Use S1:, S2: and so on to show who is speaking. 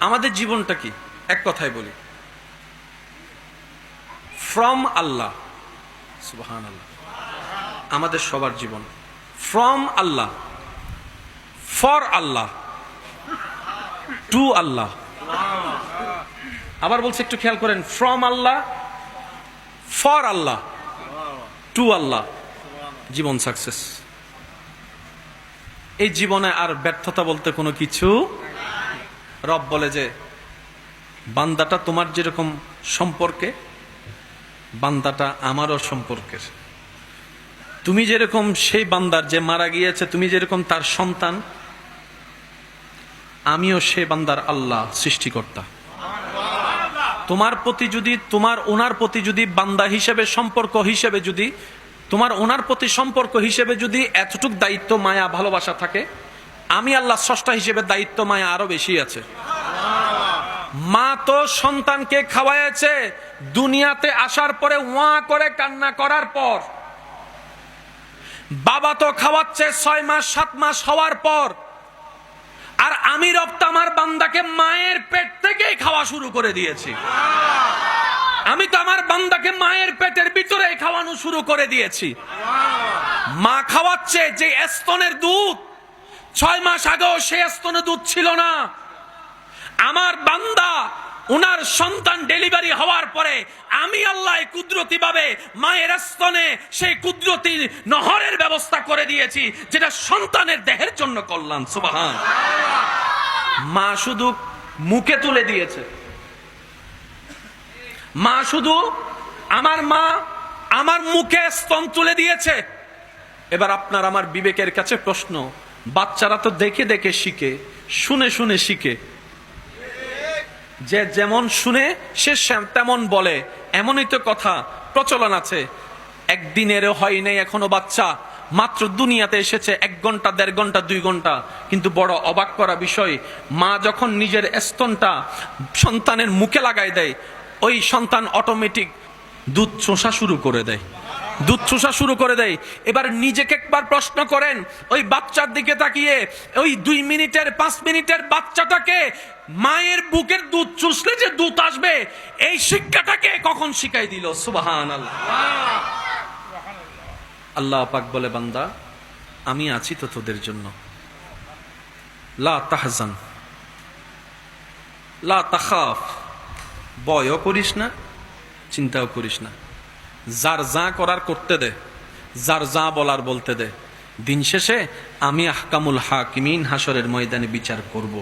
S1: আমাদের জীবনটা কি? এক কথায় বলি, ফ্রম আল্লাহ। সুবহানাল্লাহ। আমাদের সবার জীবন from Allah, for Allah, to Allah. আবার বলছি, একটু খেয়াল করেন, from Allah, for Allah, to Allah. জীবন সাকসেস। এই জীবনে আর ব্যর্থতা বলতে কোনো কিছু। রব বলে যে বান্দাটা তোমার যেরকম সম্পর্কে, বান্দাটা আমারও সম্পর্কের। তুমি যেরকম সেই বান্দার যে মারা গিয়েছে, তুমি যেরকম তার সন্তান, আমিও সে বান্দার আল্লাহ, সৃষ্টিকর্তা। তোমার প্রতি যদি, তোমার ওনার প্রতি যদি বান্দা হিসেবে, সম্পর্ক হিসেবে যদি, তোমার ওনার প্রতি সম্পর্ক হিসেবে যদি এতটুক দায়িত্ব, মায়া, ভালোবাসা থাকে, আমি আল্লাহ স্রষ্টা হিসেবে দায়িত্ব, মায়া আরো বেশি আছে। মা তো সন্তানকে খাওয়াইছে দুনিয়াতে আসার পরে ওয়া করে কান্না করার পর। বাবা তো খাওয়াচ্ছে 6 মাস 7 মাস হওয়ার পর। আর আমি রব তো আমার বান্দাকে মায়ের পেট থেকেই খাওয়া শুরু করে দিয়েছি। আমি তো আমার বান্দাকে মায়ের পেটের ভিতরে খাওয়ানো শুরু করে দিয়েছি। মা খাওয়াচ্ছে যে স্তনের দুধ, 6 মাস আগেও সে স্তনে দুধ ছিল না। আমার বান্দা উনার সন্তান ডেলিভারি হওয়ার পরে আমি আল্লাহ কুদরতি ভাবে মায়ের স্তনে সেই কুদরতি নহরের ব্যবস্থা করে দিয়েছি, যেটা সন্তানের দেহের জন্য কল্যাণ। সুবহান। মা শুধু মুখে তুলে দিয়েছে, মা শুধু, আমার মা আমার মুখে স্তন তুলে দিয়েছে। এবার আপনার আমার বিবেকের কাছে প্রশ্ন, বাচ্চারা তো দেখে দেখে শিখে, শুনে শুনে শিখে। যে যেমন শুনে সে তেমন বলে, এমনই তো কথা প্রচলন আছে। একদিনেরও হয় নাই এখনো বাচ্চা, মাত্র দুনিয়াতে এসেছে 1 ঘন্টা 1.5 ঘন্টা 2 ঘন্টা। কিন্তু বড় অবাক করা বিষয়, মা যখন নিজের স্তনটা সন্তানের মুখে লাগাই দেয়, ওই সন্তান অটোমেটিক দুধ চোষা শুরু করে দেয়, দুধ চোষা শুরু করে দেয়। এবার নিজেকে একবার প্রশ্ন করেন, ওই বাচ্চার দিকে তাকিয়ে, ওই 2 মিনিটের 5 মিনিটের বাচ্চাটাকে মায়ের বুকের দুধ চুষলে যে দুধ আসবে, এই শিক্ষাটাকে কখন শিখাই দিল? সুবহানাল্লাহ। আল্লাহ পাক বলে, বান্দা আমি আছি তো তোদের জন্য। লা তাহজান, লা তাখাফ, ভয়ও করিস না, চিন্তাও করিস না। যার যা করার করতে দে, যার যা বলার বলতে দে। দিন শেষে আমি আহকামুল হাকিমিন, হাসরের ময়দানে বিচার করব।